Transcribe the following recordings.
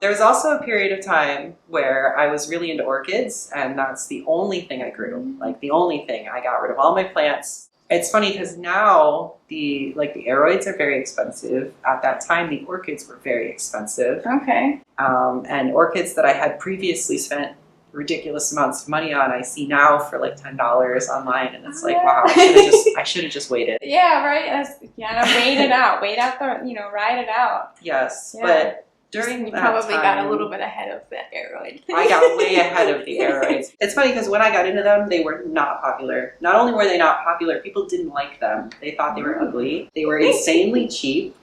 There was also a period of time where I was really into orchids, and that's the only thing I grew. Like the only thing. I got rid of all my plants. It's funny because now the aroids are very expensive. At that time, the orchids were very expensive. Okay. And orchids that I had previously spent ridiculous amounts of money on, I see now for like $10 online, and it's like, wow, I should have just waited. Yeah, right. Wait it out. Wait out ride it out. Yes, yeah. But during you that probably time, got a little bit ahead of the aroid. I got way ahead of the aroids. It's funny because when I got into them, they were not popular. Not only were they not popular, people didn't like them. They thought they were ugly. They were insanely cheap.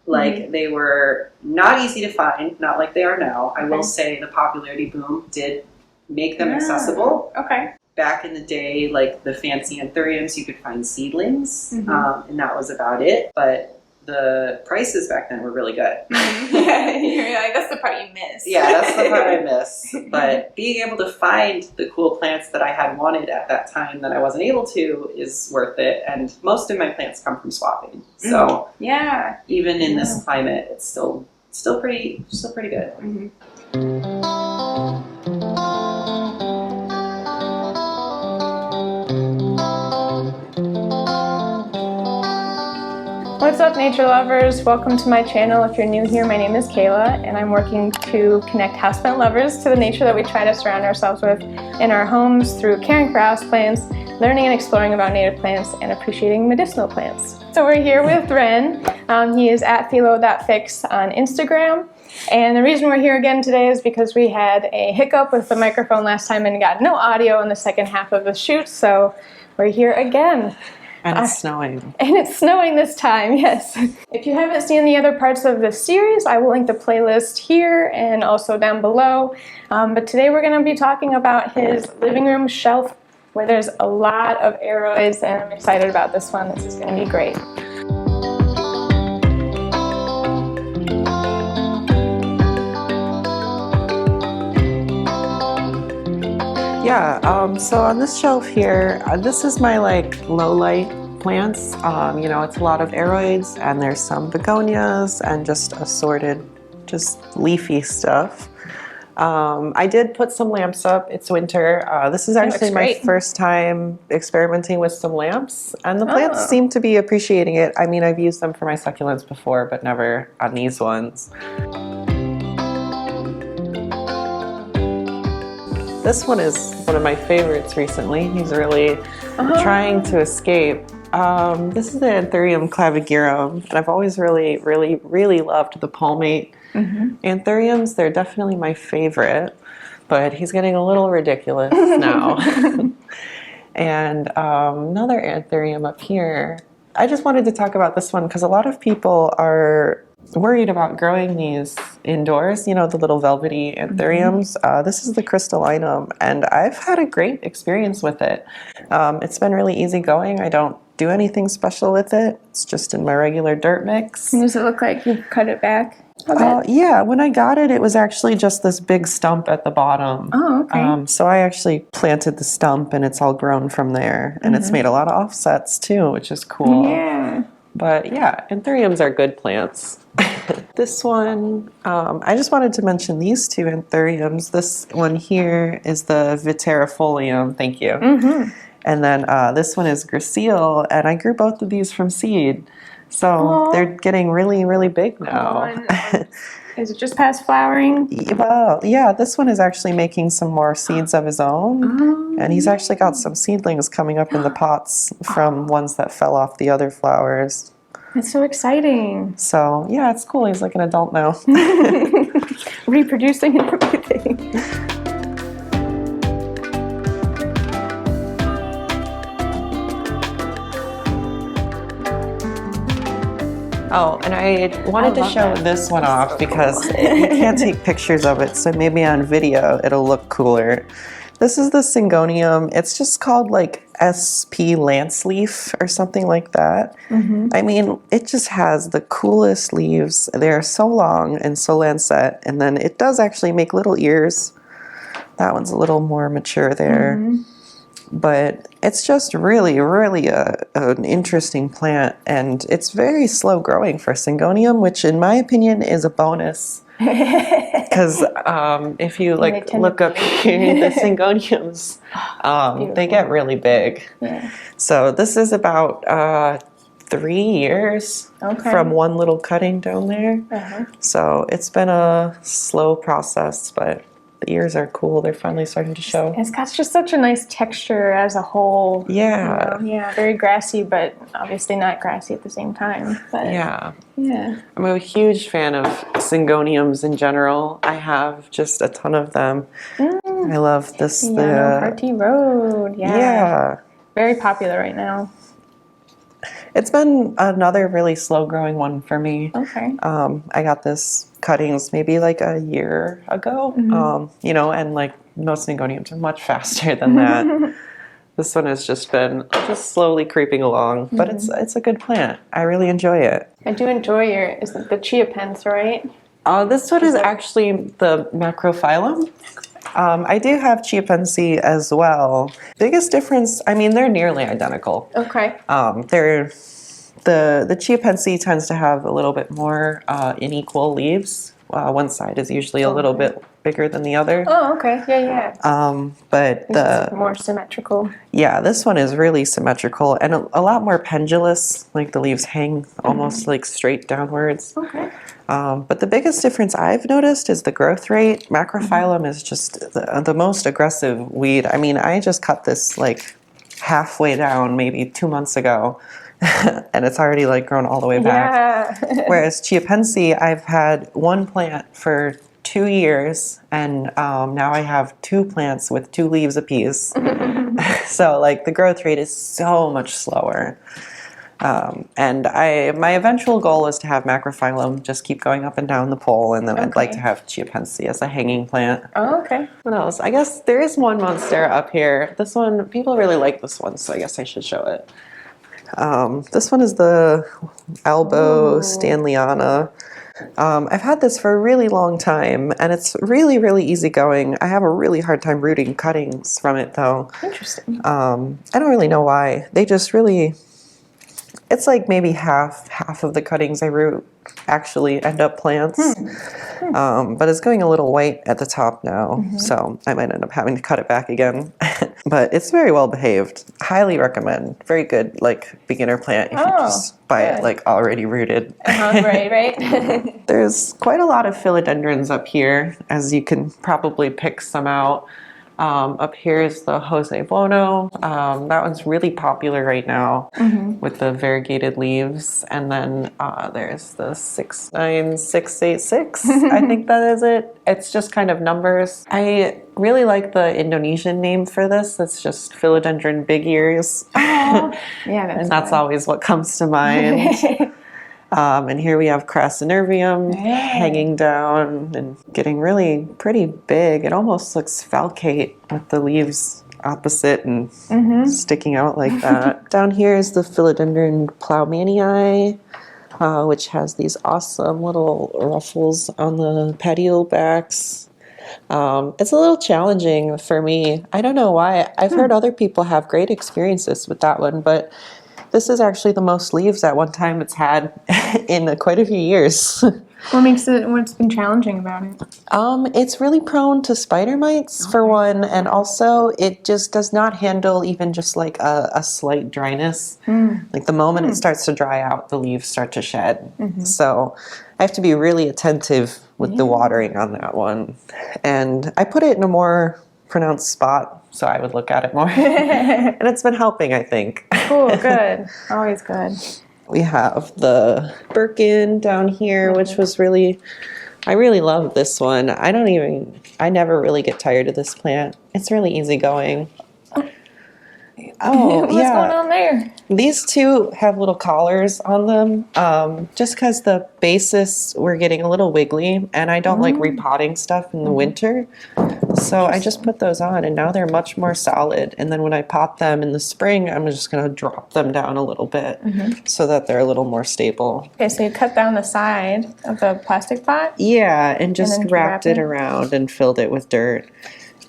Like, they were not easy to find, not like they are now. I will say the popularity boom did make them accessible. Okay. Back in the day, like the fancy Anthuriums, you could find seedlings, and that was about it. But the prices back then were really good. You're like, that's the part you miss. Yeah, that's the part I miss. But being able to find the cool plants that I had wanted at that time that I wasn't able to is worth it. And most of my plants come from swapping. So yeah, even in this climate, it's still pretty good. What's up, nature lovers? Welcome to my channel. If you're new here, my name is Kayla, and I'm working to connect houseplant lovers to the nature that we try to surround ourselves with in our homes through caring for houseplants, learning and exploring about native plants, and appreciating medicinal plants. So we're here with Ren. He is at philo.fix on Instagram. And the reason we're here again today is because we had a hiccup with the microphone last time and got no audio in the second half of the shoot, so we're here again. And it's snowing. And it's snowing this time, yes. If you haven't seen the other parts of this series, I will link the playlist here and also down below. But today we're going to be talking about his living room shelf where there's a lot of aroids, and I'm excited about this one. This is going to be great. Yeah, so on this shelf here, this is my low light plants. You know, it's a lot of aroids, and there's some begonias and just assorted, just leafy stuff. I did put some lamps up. It's winter. This is actually my first time experimenting with some lamps, and the plants seem to be appreciating it. I mean, I've used them for my succulents before, but never on these ones. This one is one of my favorites recently. He's really trying to escape. This is the Anthurium clavigerum, and I've always really loved the palmate Anthuriums. They're definitely my favorite, but he's getting a little ridiculous now. And another Anthurium up here. I just wanted to talk about this one because a lot of people are worried about growing these indoors, you know, the little velvety Anthuriums. This is the crystallinum, and I've had a great experience with it. It's been really easygoing. I don't do anything special with it. It's just in my regular dirt mix. Does it look like you cut it back? Yeah, when I got it, it was actually just this big stump at the bottom. Oh, okay. So I actually planted the stump, and it's all grown from there. And it's made a lot of offsets too, which is cool. Yeah. But yeah, Anthuriums are good plants. This one, I just wanted to mention these two Anthuriums. This one here is the Vitarifolium, thank you. And then this one is Gracile, and I grew both of these from seed. So they're getting really big now. Is it just past flowering? Well, yeah, this one is actually making some more seeds of his own. And he's actually got some seedlings coming up in the pots from ones that fell off the other flowers. It's so exciting. So, yeah, it's cool. He's like an adult now. Reproducing and everything. Oh, and I wanted to show this one off because you can't take pictures of it, so maybe on video it'll look cooler. This is the Syngonium. It's just called like SP Lance Leaf or something like that. I mean, it just has the coolest leaves. They're so long and so lancet, and then it does actually make little ears. That one's a little more mature there. But it's just really an interesting plant, and it's very slow growing for Syngonium, which in my opinion is a bonus. Because if you like look up here, the Syngoniums, they get really big. Yeah. So this is about 3 years from one little cutting down there. So it's been a slow process, but the ears are cool. They're finally starting to show. It's got just such a nice texture as a whole. Yeah. You know? Yeah, very grassy, but obviously not grassy at the same time. But yeah. Yeah. I'm a huge fan of Syngoniums in general. I have just a ton of them. I love this. Party Road. Yeah. Very popular right now. It's been another really slow growing one for me. Okay. I got this cuttings maybe like a year ago. You know, and like most Syngoniums are much faster than that. This one has just been slowly creeping along, but it's a good plant. I really enjoy it. I do enjoy is it the Chia Pens, right? This one is actually the Macrophyllum. I do have Chiapensi as well. Biggest difference, I mean, they're nearly identical. Okay. The Chiapensi tends to have a little bit more unequal leaves. One side is usually a little bit bigger than the other. Oh, okay. Yeah. But the more symmetrical. Yeah, this one is really symmetrical and a lot more pendulous. Like the leaves hang almost like straight downwards. Okay. But the biggest difference I've noticed is the growth rate. Macrophyllum is just the most aggressive weed. I mean, I just cut this like halfway down maybe 2 months ago. And it's already like grown all the way back. Yeah. Whereas Chiapensi, I've had one plant for 2 years, and now I have 2 plants with 2 leaves apiece. So like the growth rate is so much slower. And my eventual goal is to have Macrophyllum just keep going up and down the pole, and then I'd like to have Chiapensi as a hanging plant. Oh, okay. What else? I guess there is one Monstera up here. This one, people really like this one, so I guess I should show it. This one is the Monstera Standleyana. I've had this for a really long time, and it's really, really easygoing. I have a really hard time rooting cuttings from it, though. Interesting. I don't really know why. They just really... It's like maybe half of the cuttings I root actually end up plants. But it's going a little white at the top now, so I might end up having to cut it back again. But it's very well behaved. Highly recommend. Very good, like, beginner plant if you just buy it like already rooted. Right. There's quite a lot of philodendrons up here, as you can probably pick some out. Up here is the Jose Bono. That one's really popular right now with the variegated leaves. And then there's the 69686. I think that is it. It's just kind of numbers. I really like the Indonesian name for this. It's just Philodendron big ears. Yeah, and that's always what comes to mind. And here we have Crassonervium hanging down and getting really pretty big. It almost looks falcate with the leaves opposite and sticking out like that. Down here is the Philodendron Plowmanii, which has these awesome little ruffles on the petiole backs. It's a little challenging for me. I don't know why. I've heard other people have great experiences with that one, but this is actually the most leaves at one time it's had in quite a few years. What's been challenging about it? It's really prone to spider mites for one, and also it just does not handle even just like a slight dryness. Like the moment it starts to dry out, the leaves start to shed. So I have to be really attentive with the watering on that one. And I put it in a more pronounced spot, so I would look at it more. And it's been helping, I think. Cool, good. Always good. We have the Birkin down here, which was I really love this one. I never really get tired of this plant. It's really easygoing. Oh, What's going on there? These two have little collars on them, just because the bases were getting a little wiggly, and I don't like repotting stuff in the winter. So I just put those on, and now they're much more solid. And then when I pot them in the spring, I'm just going to drop them down a little bit so that they're a little more stable. Okay, so you cut down the side of the plastic pot? Yeah, and just wrapped it around and filled it with dirt.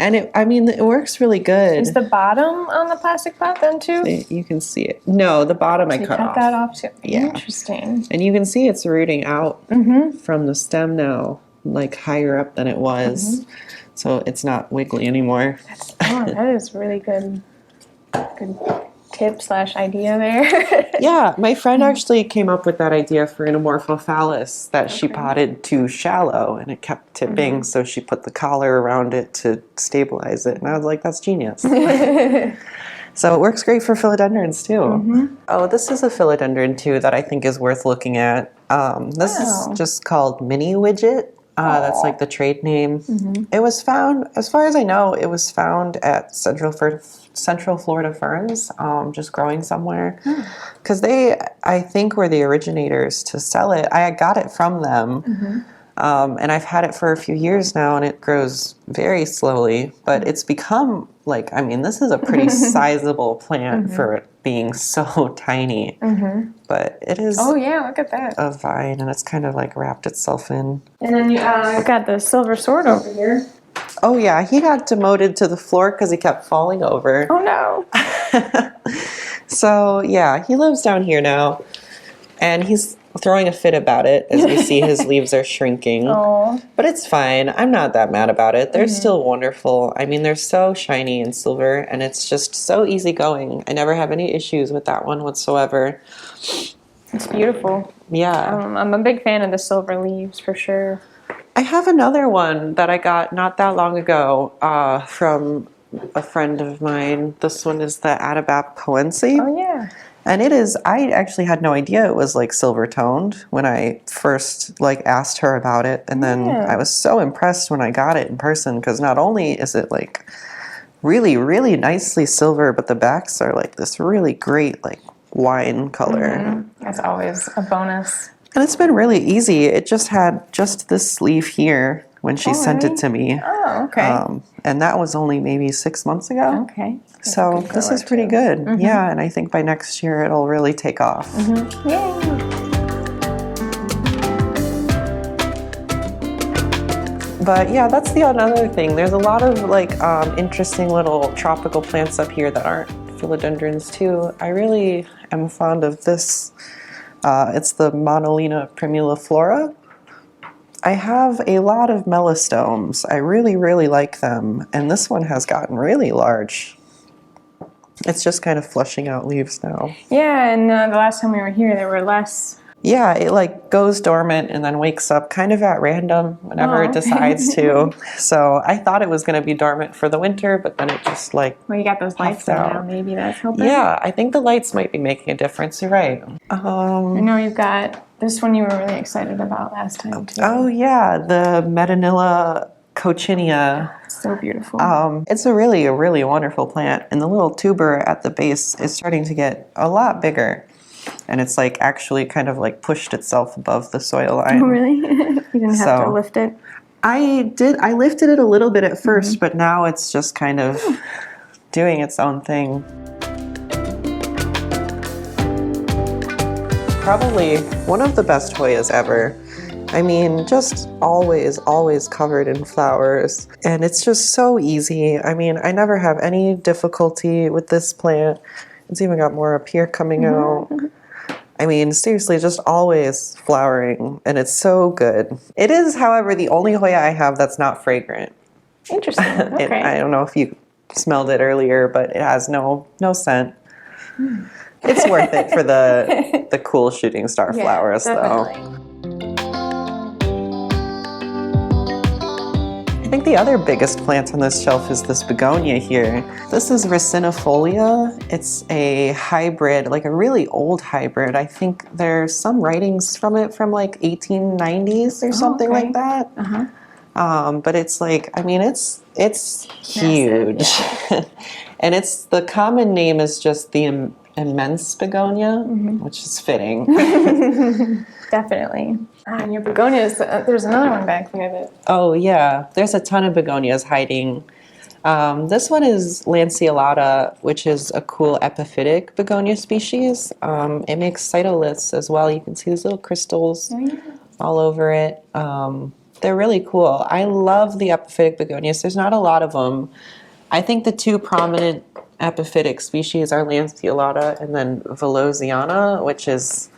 And it works really good. Is the bottom on the plastic pot then too? You can see it. No, the bottom I cut off. Cut that off too. Yeah. Interesting. And you can see it's rooting out from the stem now. like higher up than it was. So it's not wiggly anymore. That is really good tip / idea there. Yeah, my friend actually came up with that idea for an Amorphophallus that she potted too shallow and it kept tipping, so she put the collar around it to stabilize it. And I was like, that's genius. So it works great for philodendrons too. Oh, this is a philodendron too that I think is worth looking at. This is just called Mini Widget. That's like the trade name. It was found, as far as I know, it was found at Central Florida Ferns, just growing somewhere. Because they, I think, were the originators to sell it. I got it from them. And I've had it for a few years now, and it grows very slowly. But it's become, like, I mean, this is a pretty sizable plant for it being so tiny. But it is Oh, yeah, look at that. a vine, and it's kind of like wrapped itself in. And then you've got the silver sword over here. Oh, yeah, he got demoted to the floor because he kept falling over. Oh, no. So, yeah, he lives down here now. And he's throwing a fit about it as we see his leaves are shrinking. Oh. But it's fine. I'm not that mad about it. They're still wonderful. I mean, they're so shiny and silver, and it's just so easygoing. I never have any issues with that one whatsoever. It's beautiful. Yeah. I'm a big fan of the silver leaves, for sure. I have another one that I got not that long ago from a friend of mine. This one is the Atabapoense. Oh, yeah. And it is, I actually had no idea it was like silver toned when I first like asked her about it. And then I was so impressed when I got it in person because not only is it like really, really nicely silver, but the backs are like this really great like wine color. That's always a bonus. And it's been really easy. It just had just this leaf here when she sent it to me. Oh, okay. And that was only maybe 6 months ago. Okay. That's So this is pretty good. Yeah, and I think by next year it'll really take off. Yay. But yeah, that's the another thing. There's a lot of like interesting little tropical plants up here that aren't philodendrons too. I really am fond of this. It's the Monolina primuliflora. I have a lot of Melastomes. I really, really like them. And this one has gotten really large. It's just kind of flushing out leaves now. Yeah, and the last time we were here, there were less. Yeah, it like goes dormant and then wakes up kind of at random whenever it decides to. So I thought it was going to be dormant for the winter, but then it just like Well, you got those lights out. now. Maybe that's helping. Yeah, I think the lights might be making a difference. You're right. I know you've got this one you were really excited about last time, too. Oh, yeah, the Metanilla coccinea. So beautiful. It's a really wonderful plant. And the little tuber at the base is starting to get a lot bigger. And it's like actually kind of like pushed itself above the soil line. Oh, really? You didn't have to lift it? I did. I lifted it a little bit at first, but now it's just kind of doing its own thing. Probably one of the best Hoyas ever. I mean, just always covered in flowers. And it's just so easy. I mean, I never have any difficulty with this plant. It's even got more up here coming out. I mean, seriously, just always flowering. And it's so good. It is, however, the only Hoya I have that's not fragrant. Interesting. Okay. I don't know if you smelled it earlier, but it has no scent. It's worth it for the cool shooting star flowers, definitely. though. I think the other biggest plant on this shelf is this begonia here. This is racinifolia. It's a hybrid, like a really old hybrid. I think there's some writings from it from like 1890s or something like that. But it's like, I mean, it's huge. And it's, the common name is just the immense begonia, which is fitting. Definitely. And your begonias, there's another one back there that... Oh, yeah. There's a ton of begonias hiding. This one is lanceolata, which is a cool epiphytic begonia species. It makes cytoliths as well. You can see these little crystals all over it. They're really cool. I love the epiphytic begonias. There's not a lot of them. I think the two prominent epiphytic species are lanceolata and then Velosiana, which is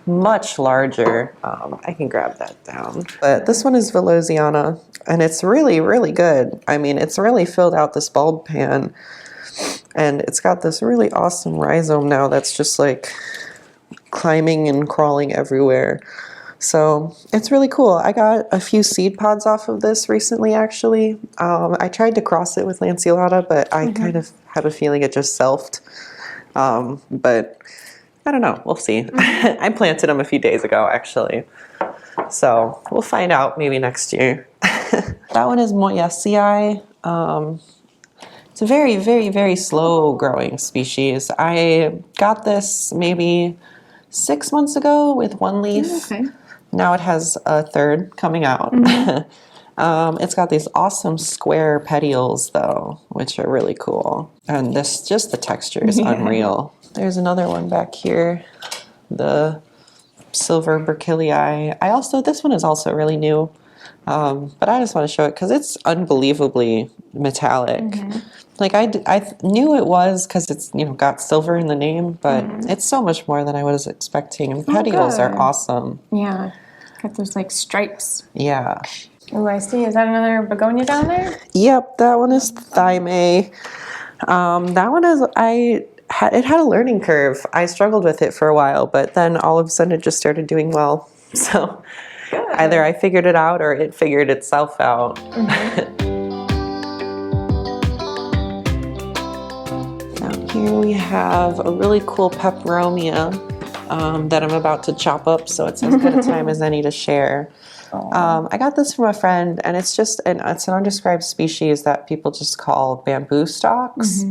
much larger. I can grab that down. But this one is Philodendrons, and it's really, really good. I mean, it's really filled out this bulb pan, and it's got this really awesome rhizome now that's just like climbing and crawling everywhere. So it's really cool. I got a few seed pods off of this recently, actually. I tried to cross it with Lanceolata, but I kind of have a feeling it just selfed. But I don't know. We'll see. I planted them a few days ago, actually. So we'll find out maybe next year. That one is Moyasii. It's a very, very, very slow growing species. I got this maybe 6 months ago with one leaf. Okay. Now it has a third coming out. It's got these awesome square petioles though, which are really cool. And this, just the texture is unreal. There's another one back here, the silver Berkellii. This one is also really new, but I just want to show it because it's unbelievably metallic. Like I knew it was because it's got silver in the name, but it's so much more than I was expecting. And petioles are awesome. Yeah, got those like stripes. Yeah. Oh, I see. Is that another begonia down there? Yep, that one is Thyme. That one is it had a learning curve. I struggled with it for a while, but then all of a sudden it just started doing well. So either I figured it out or it figured itself out. Here we have a really cool peperomia that I'm about to chop up, so it's as good a time as any to share. I got this from a friend, and it's an undescribed species that people just call bamboo stalks.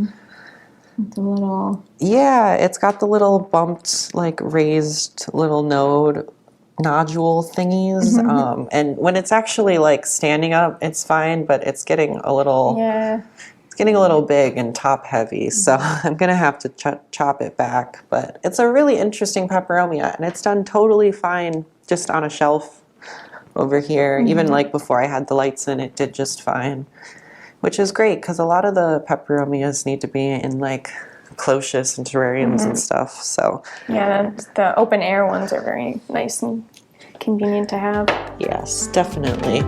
The little... Yeah, it's got the little bumped, like raised little nodule thingies. And when it's actually like standing up, it's fine, but it's getting a little... Yeah. Getting a little big and top heavy, so I'm gonna have to chop it back. But it's a really interesting peperomia, and it's done totally fine just on a shelf over here. Even like before I had the lights in, it did just fine, which is great because a lot of the peperomias need to be in like cloches and terrariums and stuff. So yeah, the open air ones are very nice and convenient to have. Yes, definitely.